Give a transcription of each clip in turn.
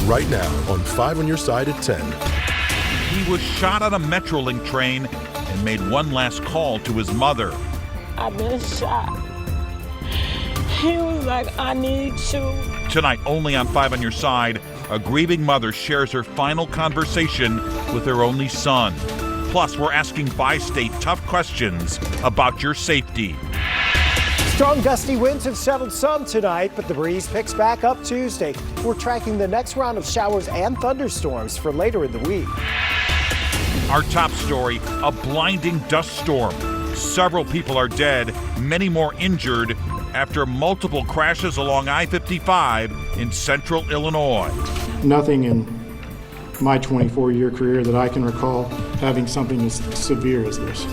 right now on 5 on Your Side at 10. He was shot on a Metrolink train and made one last call to his mother. I've been shot. He was like, I need you. Tonight, only on 5 on Your Side, a grieving mother shares her final conversation with her only son. Plus, we're asking bi-state tough questions about your safety. Strong gusty winds have settled some tonight, but the breeze picks back up Tuesday. We're tracking the next round of showers and thunderstorms for later in the week. Our top story, a blinding dust storm. Several people are dead, many more injured after multiple crashes along I55 in central Illinois. Nothing in my 24-year career that I can recall having something as severe as this.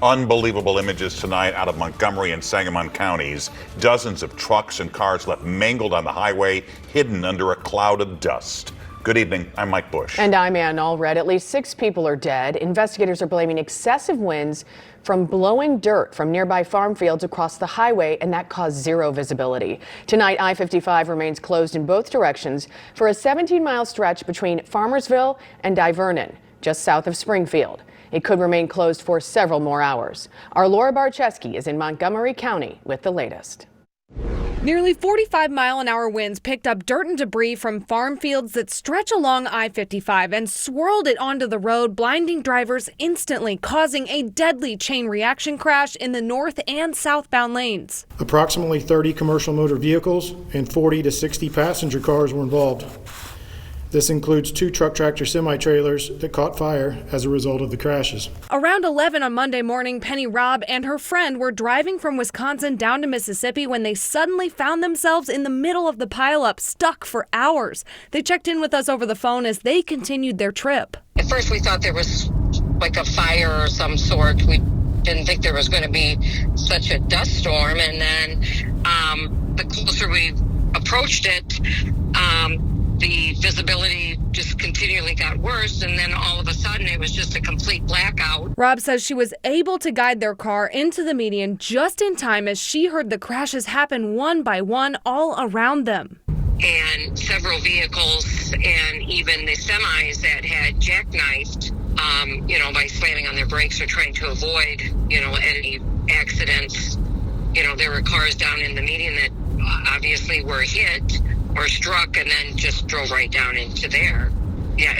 Unbelievable images tonight out of Montgomery and Sangamon counties. Dozens of trucks and cars left mangled on the highway, hidden under a cloud of dust. Good evening, I'm Mike Bush. And I'm Ann Allred. At least 6 people are dead. Investigators are blaming excessive winds from blowing dirt from nearby farm fields across the highway, and that caused zero visibility. Tonight, I-55 remains closed in both directions for a 17-mile stretch between Farmersville and Divernon, just south of Springfield. It could remain closed for several more hours. Our Laura Barczewski is in Montgomery County with the latest. Nearly 45-mile-an-hour winds picked up dirt and debris from farm fields that stretch along I-55 and swirled it onto the road, blinding drivers instantly, causing a deadly chain reaction crash in the north and southbound lanes. Approximately 30 commercial motor vehicles and 40 to 60 passenger cars were involved. This includes 2 truck-tractor semi-trailers that caught fire as a result of the crashes. Around 11 on Monday morning, Penny Robb and her friend were driving from Wisconsin down to Mississippi when they suddenly found themselves in the middle of the pileup, stuck for hours. They checked in with us over the phone as they continued their trip. At first we thought there was like a fire or some sort. We didn't think there was going to be such a dust storm. And then the closer we approached it, the visibility just continually got worse, and then all of a sudden it was just a complete blackout. Rob says she was able to guide their car into the median just in time as she heard the crashes happen one by one all around them. And several vehicles and even the semis that had jackknifed, by slamming on their brakes or trying to avoid, any accidents. There were cars down in the median that obviously were hit or struck and then just drove right down into there. Yeah,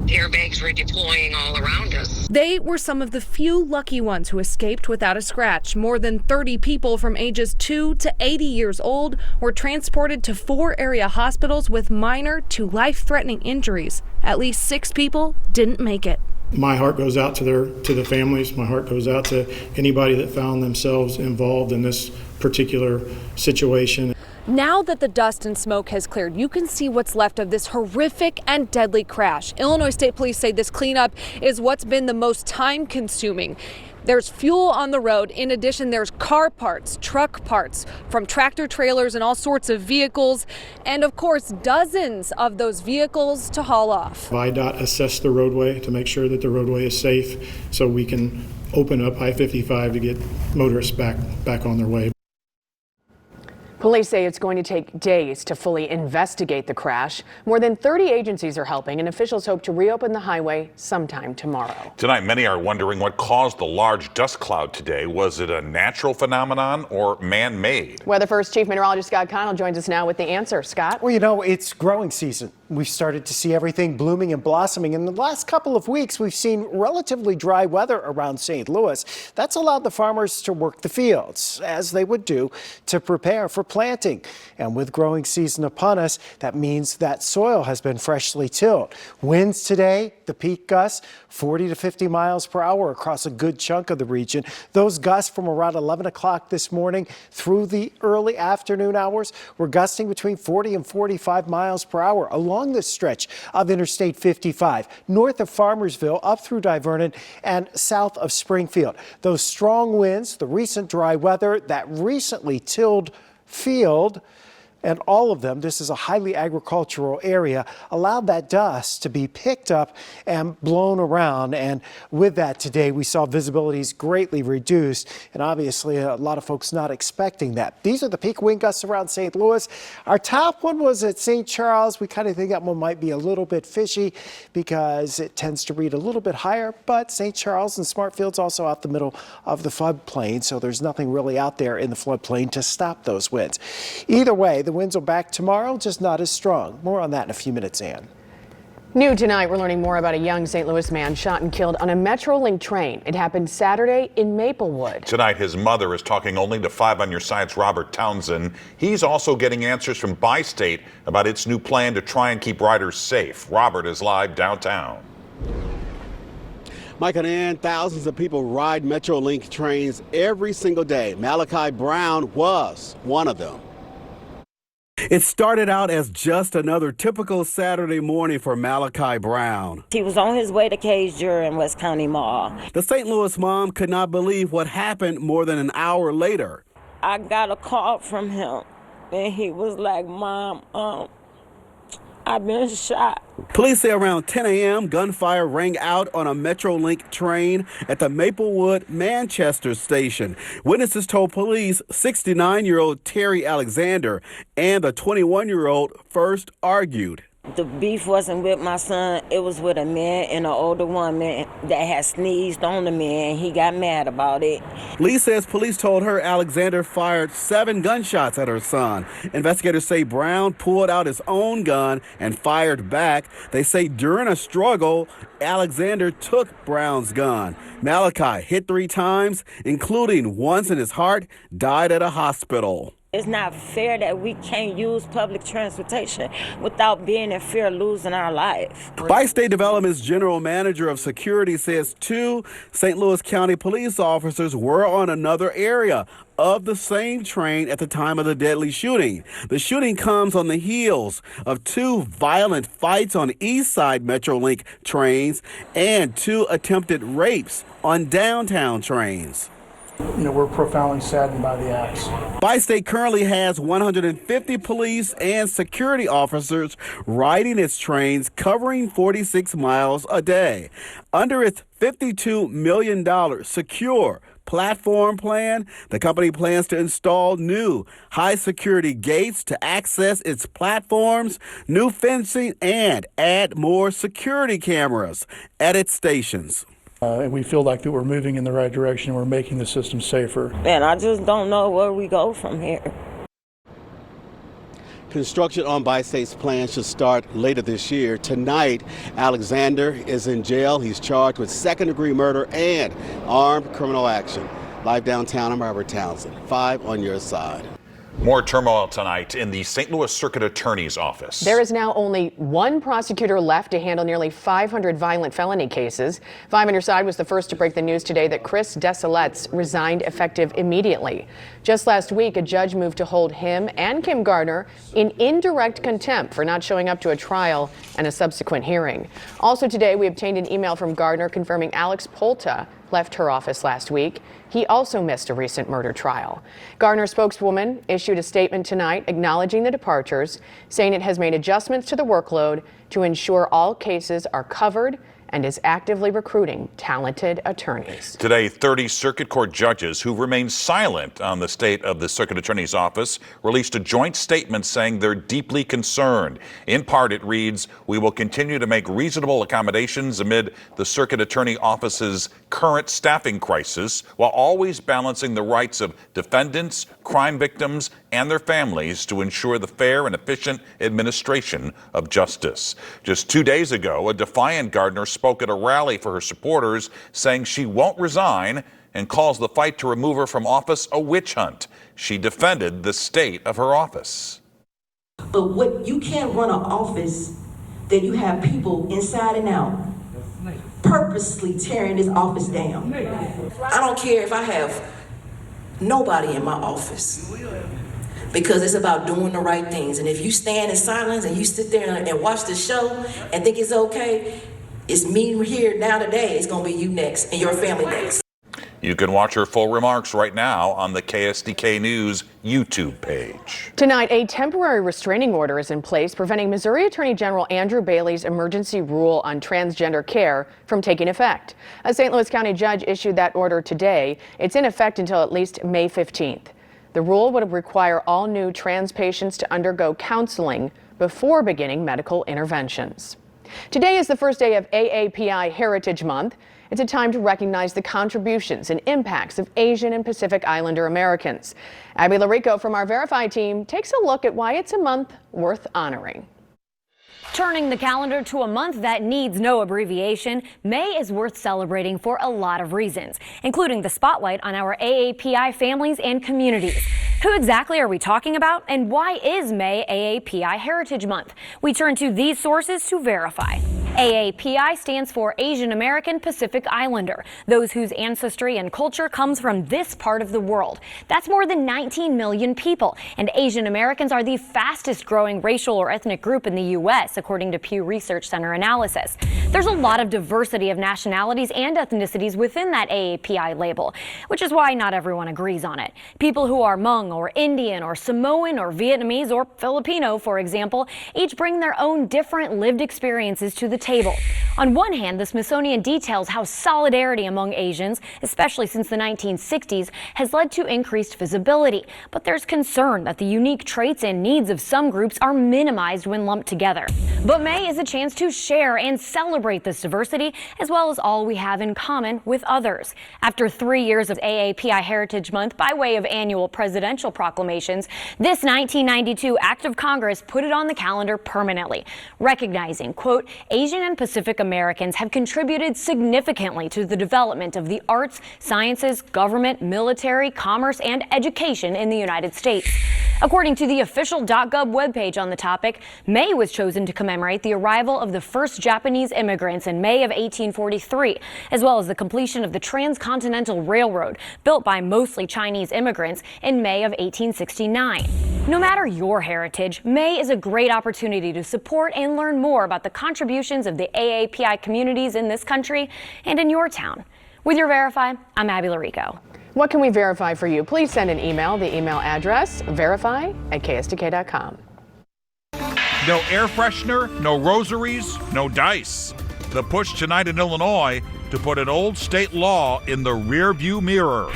airbags were deploying all around us. They were some of the few lucky ones who escaped without a scratch. More than 30 people from ages 2 to 80 years old were transported to 4 area hospitals with minor to life-threatening injuries. At least 6 people didn't make it. My heart goes out to the families. My heart goes out to anybody that found themselves involved in this particular situation. Now that the dust and smoke has cleared, you can see what's left of this horrific and deadly crash. Illinois State Police say this cleanup is what's been the most time-consuming. There's fuel on the road. In addition, there's car parts, truck parts from tractor trailers and all sorts of vehicles. And of course, dozens of those vehicles to haul off. VDOT assessed the roadway to make sure that the roadway is safe so we can open up I-55 to get motorists back on their way. Police say it's going to take days to fully investigate the crash. More than 30 agencies are helping, and officials hope to reopen the highway sometime tomorrow. Tonight, many are wondering what caused the large dust cloud today. Was it a natural phenomenon or man-made? Weather First Chief Meteorologist Scott Connell joins us now with the answer. Scott? Well, it's growing season. We've started to see everything blooming and blossoming. In the last couple of weeks, we've seen relatively dry weather around St. Louis. That's allowed the farmers to work the fields, as they would do, to prepare for planting. And with growing season upon us, that means that soil has been freshly tilled. Winds today, the peak gusts, 40 to 50 miles per hour across a good chunk of the region. Those gusts from around 11 o'clock this morning through the early afternoon hours were gusting between 40 and 45 miles per hour along this stretch of Interstate 55, north of Farmersville, up through Divernon, and south of Springfield. Those strong winds, the recent dry weather, that recently tilled field And all of them, this is a highly agricultural area, allowed that dust to be picked up and blown around. And with that today, we saw visibilities greatly reduced. And obviously, a lot of folks not expecting that. These are the peak wind gusts around St. Louis. Our top one was at St. Charles. We kind of think that one might be a little bit fishy because it tends to read a little bit higher. But St. Charles and Smartfield's also out the middle of the floodplain. So there's nothing really out there in the floodplain to stop those winds. Either way, the winds are back tomorrow, just not as strong. More on that in a few minutes, Ann. New tonight, we're learning more about a young St. Louis man shot and killed on a Metrolink train. It happened Saturday in Maplewood. Tonight, his mother is talking only to 5 on Your Side's Robert Townsend. He's also getting answers from Bi-State about its new plan to try and keep riders safe. Robert is live downtown. Mike and Ann, thousands of people ride Metrolink trains every single day. Malachi Brown was one of them. It started out as just another typical Saturday morning for Malachi Brown. He was on his way to Cajun in West County Mall. The St. Louis mom could not believe what happened more than an hour later. I got a call from him, and he was like, Mom, I've been shot. Police say around 10 a.m., gunfire rang out on a Metrolink train at the Maplewood Manchester station. Witnesses told police 69-year-old Terry Alexander and the 21-year-old first argued. The beef wasn't with my son. It was with a man and an older woman that had sneezed on the man. He got mad about it. Lee says police told her Alexander fired 7 gunshots at her son. Investigators say Brown pulled out his own gun and fired back. They say during a struggle, Alexander took Brown's gun. Malachi hit 3 times, including once in his heart, died at a hospital. It's not fair that we can't use public transportation without being in fear of losing our life. Bi-State Development's general manager of security says 2 St. Louis County police officers were on another area of the same train at the time of the deadly shooting. The shooting comes on the heels of 2 violent fights on East Side Metrolink trains and 2 attempted rapes on downtown trains. We're profoundly saddened by the acts. Bi-State currently has 150 police and security officers riding its trains, covering 46 miles a day. Under its $52 million secure platform plan, the company plans to install new high-security gates to access its platforms, new fencing, and add more security cameras at its stations. And we feel like that we're moving in the right direction. We're making the system safer. And I just don't know where we go from here. Construction on Bi-State's plan should start later this year. Tonight, Alexander is in jail. He's charged with second-degree murder and armed criminal action. Live downtown, I'm Robert Townsend. 5 on Your Side. More turmoil tonight in the St. Louis Circuit Attorney's Office. There is now only one prosecutor left to handle nearly 500 violent felony cases. 5 on Your Side was the first to break the news today that Chris Desilets resigned effective immediately. Just last week, a judge moved to hold him and Kim Gardner in indirect contempt for not showing up to a trial and a subsequent hearing. Also today, we obtained an email from Gardner confirming Alex Polta left her office last week. He also missed a recent murder trial. Gardner's spokeswoman issued a statement tonight acknowledging the departures, saying it has made adjustments to the workload to ensure all cases are covered and is actively recruiting talented attorneys. Today, 30 circuit court judges who remain silent on the state of the circuit attorney's office released a joint statement saying they're deeply concerned. In part, it reads, "We will continue to make reasonable accommodations amid the circuit attorney office's current staffing crisis, while always balancing the rights of defendants, crime victims, and their families to ensure the fair and efficient administration of justice." Just 2 days ago, a defiant Gardner spoke at a rally for her supporters, saying she won't resign and calls the fight to remove her from office a witch hunt. She defended the state of her office. But what you can't run an office that you have people inside and out purposely tearing this office down. I don't care if I have nobody in my office, because it's about doing the right things. And if you stand in silence and you sit there and watch the show and think it's okay, it's me here now today. It's going to be you next and your family next. You can watch her full remarks right now on the KSDK News YouTube page. Tonight, a temporary restraining order is in place preventing Missouri Attorney General Andrew Bailey's emergency rule on transgender care from taking effect. A St. Louis County judge issued that order today. It's in effect until at least May 15th. The rule would require all new trans patients to undergo counseling before beginning medical interventions. Today is the first day of AAPI Heritage Month. It's a time to recognize the contributions and impacts of Asian and Pacific Islander Americans. Abby Larico from our Verify team takes a look at why it's a month worth honoring. Turning the calendar to a month that needs no abbreviation, May is worth celebrating for a lot of reasons, including the spotlight on our AAPI families and communities. Who exactly are we talking about, and why is May AAPI Heritage Month? We turn to these sources to verify. AAPI stands for Asian American Pacific Islander, those whose ancestry and culture comes from this part of the world. That's more than 19 million people, and Asian Americans are the fastest growing racial or ethnic group in the U.S., according to Pew Research Center analysis. There's a lot of diversity of nationalities and ethnicities within that AAPI label, which is why not everyone agrees on it. People who are Hmong or Indian or Samoan or Vietnamese or Filipino, for example, each bring their own different lived experiences to the table. On one hand, the Smithsonian details how solidarity among Asians, especially since the 1960s, has led to increased visibility. But there's concern that the unique traits and needs of some groups are minimized when lumped together. But May is a chance to share and celebrate this diversity, as well as all we have in common with others. After 3 years of AAPI Heritage Month by way of annual presidential proclamations, this 1992 Act of Congress put it on the calendar permanently, recognizing, quote, Asian and Pacific Americans have contributed significantly to the development of the arts, sciences, government, military, commerce, and education in the United States. According to the official .gov webpage on the topic, May was chosen to commemorate the arrival of the first Japanese immigrants in May of 1843, as well as the completion of the Transcontinental Railroad, built by mostly Chinese immigrants in May of 1869. No matter your heritage, May is a great opportunity to support and learn more about the contributions of the AAPI communities in this country and in your town. With your Verify, I'm Abby Larico. What can we verify for you? Please send an email. The email address, verify@ksdk.com. No air freshener, no rosaries, no dice. The push tonight in Illinois to put an old state law in the rearview mirror.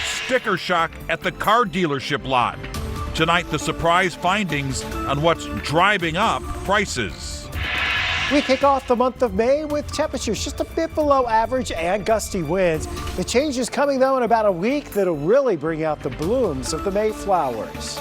Sticker shock at the car dealership lot. Tonight, the surprise findings on what's driving up prices. We kick off the month of May with temperatures just a bit below average and gusty winds. The change is coming, though, in about a week that'll really bring out the blooms of the May flowers.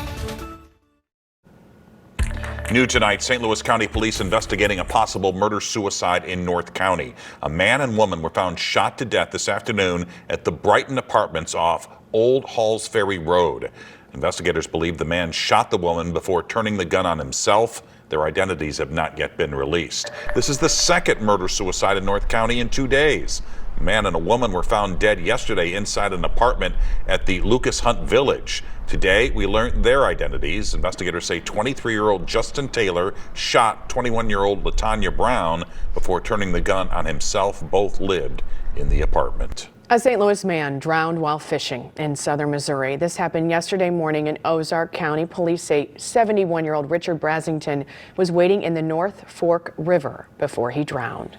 New tonight, St. Louis County Police investigating a possible murder-suicide in North County. A man and woman were found shot to death this afternoon at the Brighton Apartments off Old Halls Ferry Road. Investigators believe the man shot the woman before turning the gun on himself. Their identities have not yet been released. This is the second murder-suicide in North County in 2 days. A man and a woman were found dead yesterday inside an apartment at the Lucas Hunt Village. Today, we learned their identities. Investigators say 23-year-old Justin Taylor shot 21-year-old LaTanya Brown before turning the gun on himself. Both lived in the apartment. A St. Louis man drowned while fishing in southern Missouri. This happened yesterday morning in Ozark County. Police say 71-year-old Richard Brasington was wading in the North Fork River before he drowned.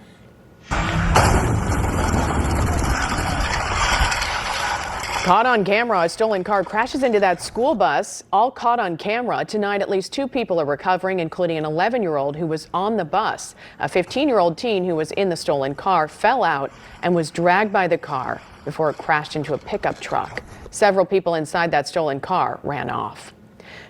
Caught on camera, a stolen car crashes into that school bus. All caught on camera. Tonight, at least 2 people are recovering, including an 11-year-old who was on the bus. A 15-year-old teen who was in the stolen car fell out and was dragged by the car before it crashed into a pickup truck. Several people inside that stolen car ran off.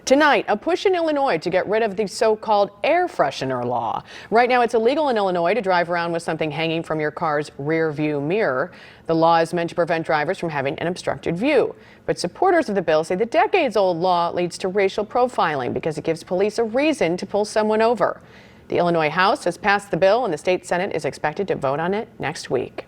Tonight, a push in Illinois to get rid of the so-called air freshener law. Right now, it's illegal in Illinois to drive around with something hanging from your car's rear view mirror. The law is meant to prevent drivers from having an obstructed view. But supporters of the bill say the decades-old law leads to racial profiling because it gives police a reason to pull someone over. The Illinois House has passed the bill, and the state Senate is expected to vote on it next week.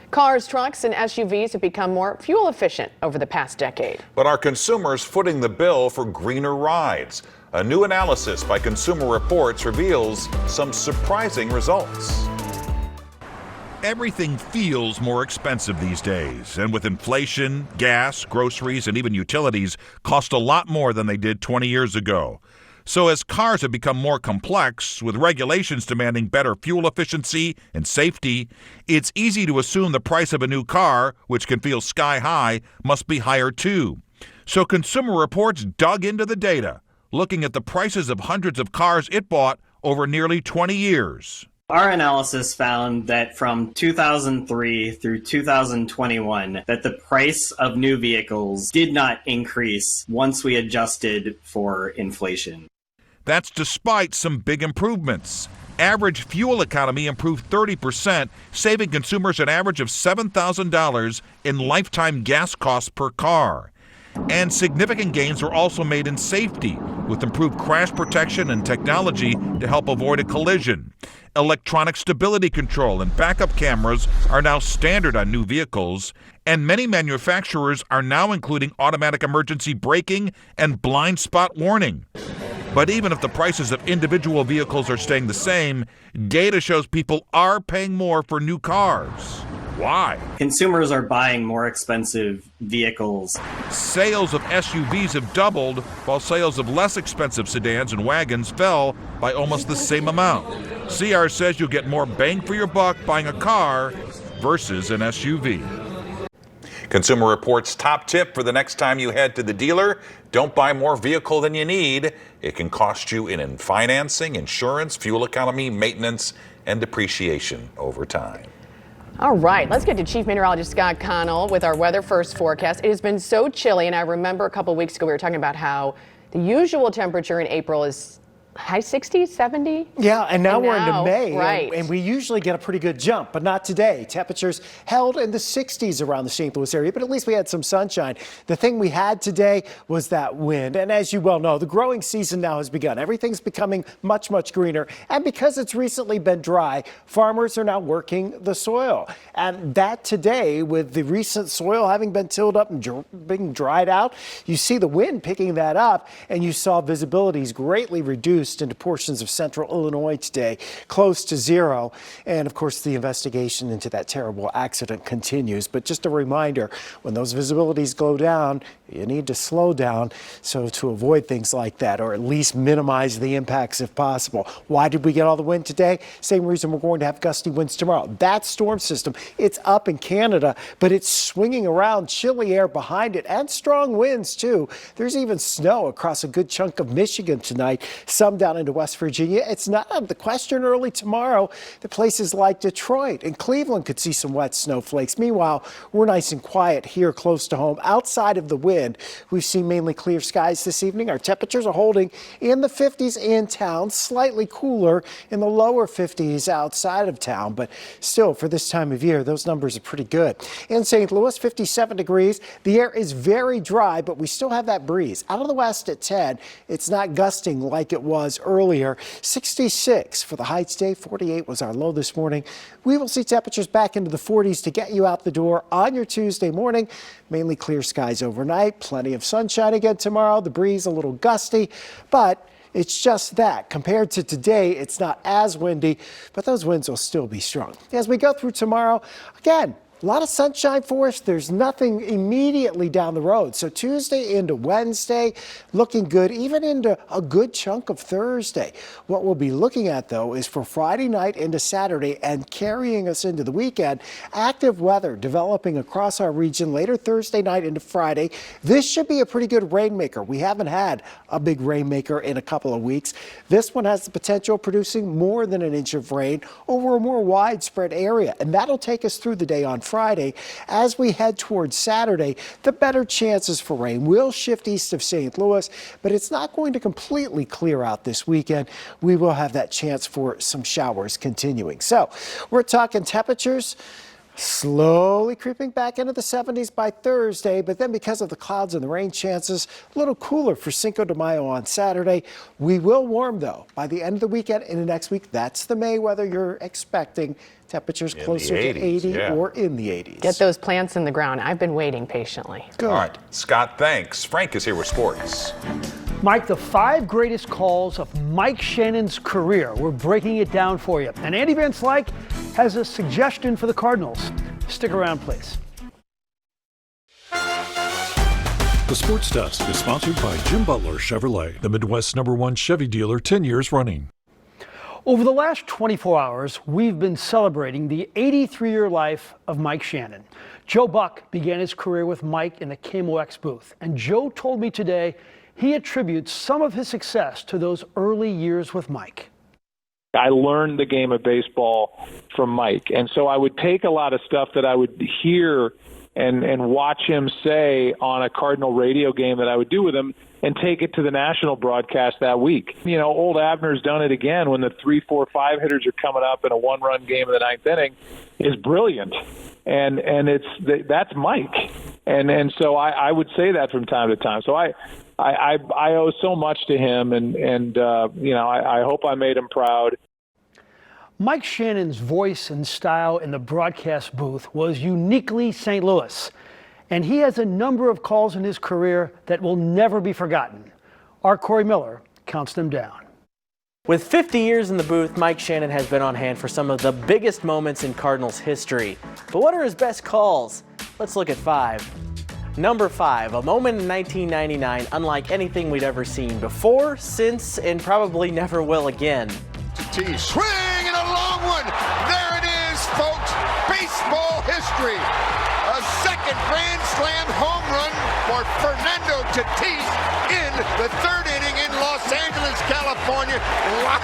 Cars, trucks, and SUVs have become more fuel efficient over the past decade. But are consumers footing the bill for greener rides? A new analysis by Consumer Reports reveals some surprising results. Everything feels more expensive these days, and with inflation, gas, groceries, and even utilities cost a lot more than they did 20 years ago. So as cars have become more complex, with regulations demanding better fuel efficiency and safety, it's easy to assume the price of a new car, which can feel sky high, must be higher too. So Consumer Reports dug into the data, looking at the prices of hundreds of cars it bought over nearly 20 years. Our analysis found that from 2003 through 2021, that the price of new vehicles did not increase once we adjusted for inflation. That's despite some big improvements. Average fuel economy improved 30%, saving consumers an average of $7,000 in lifetime gas costs per car. And significant gains were also made in safety, with improved crash protection and technology to help avoid a collision. Electronic stability control and backup cameras are now standard on new vehicles, and many manufacturers are now including automatic emergency braking and blind spot warning. But even if the prices of individual vehicles are staying the same, data shows people are paying more for new cars. Why? Consumers are buying more expensive vehicles. Sales of SUVs have doubled, while sales of less expensive sedans and wagons fell by almost the same amount. CR says you'll get more bang for your buck buying a car versus an SUV. Consumer Reports' top tip for the next time you head to the dealer: don't buy more vehicle than you need. It can cost you in financing, insurance, fuel economy, maintenance, and depreciation over time. All right, let's get to Chief Meteorologist Scott Connell with our weather first forecast. It has been so chilly, and I remember a couple weeks ago we were talking about how the usual temperature in April is high 60s, 70? Yeah, and now we're into May, right. and we usually get a pretty good jump, but not today. Temperatures held in the 60s around the St. Louis area, but at least we had some sunshine. The thing we had today was that wind, and as you well know, the growing season now has begun. Everything's becoming much, much greener, and because it's recently been dry, farmers are now working the soil. And that today, with the recent soil having been tilled up and being dried out, you see the wind picking that up, and you saw visibilities greatly reduced into portions of central Illinois today, close to zero. And of course, the investigation into that terrible accident continues. But just a reminder, when those visibilities go down, you need to slow down so to avoid things like that, or at least minimize the impacts if possible. Why did we get all the wind today? Same reason we're going to have gusty winds tomorrow. That storm system, it's up in Canada, but it's swinging around, chilly air behind it, and strong winds too. There's even snow across a good chunk of Michigan tonight, some down into West Virginia. It's not out of the question early tomorrow that places like Detroit and Cleveland could see some wet snowflakes. Meanwhile, we're nice and quiet here close to home. Outside of the wind, we've seen mainly clear skies this evening. Our temperatures are holding in the 50s in town, slightly cooler in the lower 50s outside of town, but still for this time of year, those numbers are pretty good. In St. Louis, 57 degrees. The air is very dry, but we still have that breeze. Out of the west at 10, it's not gusting like it was earlier. 66 for the high today, 48 was our low this morning. We will see temperatures back into the 40s to get you out the door on your Tuesday morning. Mainly clear skies overnight, plenty of sunshine again tomorrow. The breeze a little gusty, but it's just that. Compared to today, it's not as windy, but those winds will still be strong. As we go through tomorrow, again, a lot of sunshine for us. There's nothing immediately down the road. So Tuesday into Wednesday, looking good, even into a good chunk of Thursday. What we'll be looking at, though, is for Friday night into Saturday and carrying us into the weekend, active weather developing across our region later Thursday night into Friday. This should be a pretty good rainmaker. We haven't had a big rainmaker in a couple of weeks. This one has the potential of producing more than an inch of rain over a more widespread area, and that'll take us through the day on Friday. As we head towards Saturday, the better chances for rain will shift east of St. Louis, but it's not going to completely clear out this weekend. We will have that chance for some showers continuing. So we're talking temperatures slowly creeping back into the 70s by Thursday, but then because of the clouds and the rain chances, a little cooler for Cinco de Mayo on Saturday. We will warm, though, by the end of the weekend into next week. That's the May weather you're expecting. Temperatures closer to 80 or in the 80s. Get those plants in the ground. I've been waiting patiently. Good. All right, Scott, thanks. Frank is here with sports. Mike, the 5 greatest calls of Mike Shannon's career. We're breaking it down for you. And Andy Van Slyke has a suggestion for the Cardinals. Stick around, please. The Sports Desk is sponsored by Jim Butler Chevrolet, the Midwest's #1 Chevy dealer 10 years running. Over the last 24 hours, we've been celebrating the 83-year life of Mike Shannon. Joe Buck began his career with Mike in the KMOX booth, and Joe told me today he attributes some of his success to those early years with Mike. I learned the game of baseball from Mike, and so I would take a lot of stuff that I would hear and watch him say on a Cardinal radio game that I would do with him and take it to the national broadcast that week. You know, old Abner's done it again when the 3, 4, 5 hitters are coming up in a one-run game in the 9th inning is brilliant. And that's Mike. And so I would say that from time to time. So I owe so much to him, and you know, I hope I made him proud. Mike Shannon's voice and style in the broadcast booth was uniquely St. Louis, and he has a number of calls in his career that will never be forgotten. Our Corey Miller counts them down. With 50 years in the booth, Mike Shannon has been on hand for some of the biggest moments in Cardinals history. But what are his best calls? Let's look at 5. Number 5, a moment in 1999 unlike anything we'd ever seen before, since, and probably never will again. Swing and a long one. There it is, folks. Baseball history. A second Grand Slam home run for Fernando Tatis in the 3rd inning in Los Angeles, California. Wow.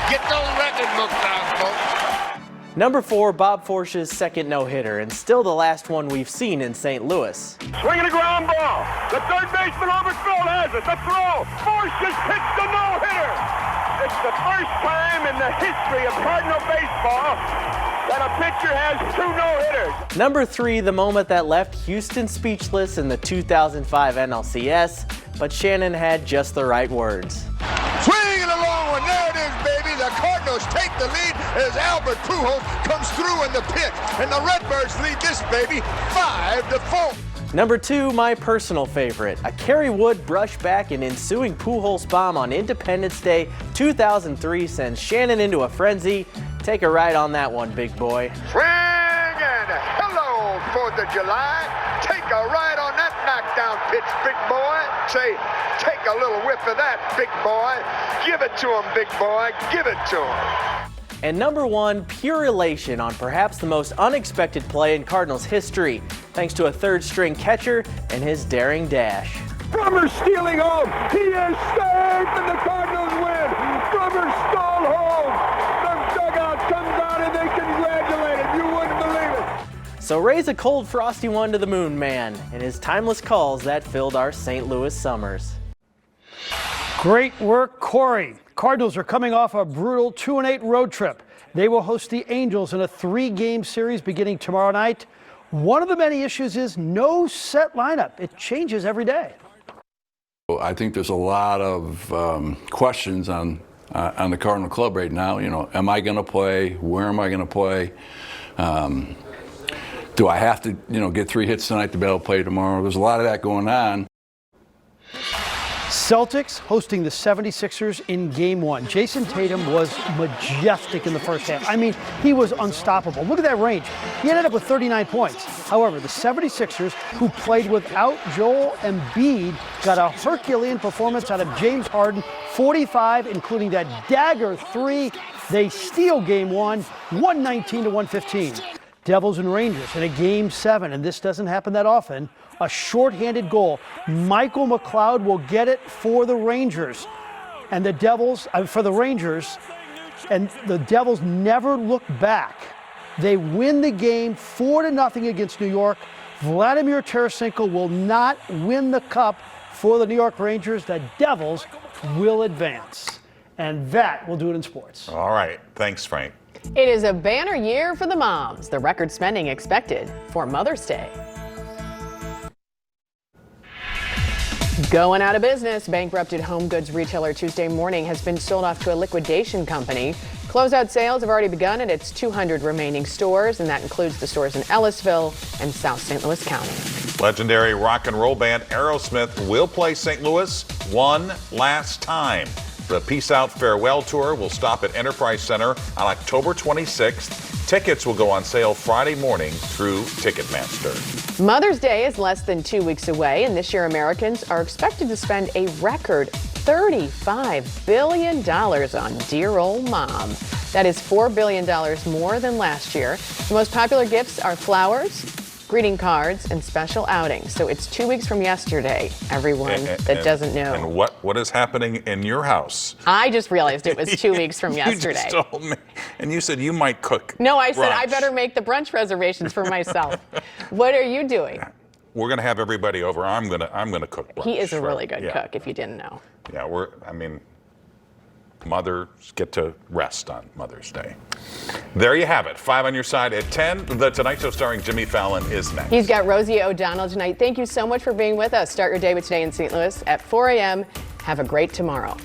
Get those record books out, folks. Number 4, Bob Forsch's second no-hitter, and still the last one we've seen in St. Louis. Swinging a ground ball. The third baseman overthrown has it. The throw. Forsch has pitched a no-hitter. It's the first time in the history of Cardinal baseball that a pitcher has 2 no-hitters. Number 3, the moment that left Houston speechless in the 2005 NLCS, but Shannon had just the right words. Swing and a long one. There it is, baby. The Cardinals take the lead as Albert Pujols comes through in the pitch, and the Redbirds lead this baby 5-4. Number 2, my personal favorite, a Kerry Wood brushback and ensuing Pujols bomb on Independence Day 2003 sends Shannon into a frenzy. Take a ride on that one, big boy. Swing and hello, 4th of July. Take a ride on that knockdown pitch, big boy. Say, take a little whiff of that, big boy. Give it to him, big boy. Give it to him. And number 1, pure elation on perhaps the most unexpected play in Cardinals history, thanks to a 3rd-string catcher and his daring dash. Drummer stealing home. He is safe, and the Cardinals win. Drummer stole home. The dugout comes out, and they congratulate him. You wouldn't believe it. So raise a cold, frosty one to the Moon Man and his timeless calls that filled our St. Louis summers. Great work, Corey. Cardinals are coming off a brutal 2-8 road trip. They will host the Angels in a 3-game series beginning tomorrow night. One of the many issues is no set lineup. It changes every day. I think there's a lot of questions on the Cardinal club right now. You know, am I going to play? Where am I going to play? Do I have to, get 3 hits tonight to be able to play tomorrow? There's a lot of that going on. Celtics hosting the 76ers in Game 1. Jason Tatum was majestic in the first half. I mean, he was unstoppable. Look at that range. He ended up with 39 points. However, the 76ers, who played without Joel Embiid, got a Herculean performance out of James Harden, 45, including that dagger 3. They steal Game 1, 119-115. Devils and Rangers in a Game 7, and this doesn't happen that often. A shorthanded goal. Michael McLeod will get it for the Rangers. And the Devils, for the Rangers, and the Devils never look back. They win the game 4-0 against New York. Vladimir Tarasenko will not win the cup for the New York Rangers. The Devils will advance. And that will do it in sports. All right. Thanks, Frank. It is a banner year for the moms. The record spending expected for Mother's Day. Going out of business, bankrupted home goods retailer Tuesday morning has been sold off to a liquidation company. Closeout sales have already begun at its 200 remaining stores, and that includes the stores in Ellisville and South St. Louis County. Legendary rock and roll band Aerosmith will play St. Louis one last time. The Peace Out Farewell Tour will stop at Enterprise Center on October 26th. Tickets will go on sale Friday morning through Ticketmaster. Mother's Day is less than 2 weeks away, and this year Americans are expected to spend a record $35 billion on dear old mom. That is $4 billion more than last year. The most popular gifts are flowers, greeting cards, and special outings. So it's 2 weeks from yesterday, everyone that doesn't know. And what is happening in your house? I just realized it was 2 weeks from yesterday. You just told me. And you said you might cook. No, I said brunch. I better make the brunch reservations for myself. What are you doing? We're gonna have everybody over. I'm gonna cook brunch. He is a really good cook, if you didn't know. Yeah, mothers get to rest on Mother's Day. There you have it. 5 on your side at 10. The Tonight Show starring Jimmy Fallon is next. He's got Rosie O'Donnell tonight. Thank you so much for being with us. Start your day with Today in St. Louis at 4 a.m. Have a great tomorrow.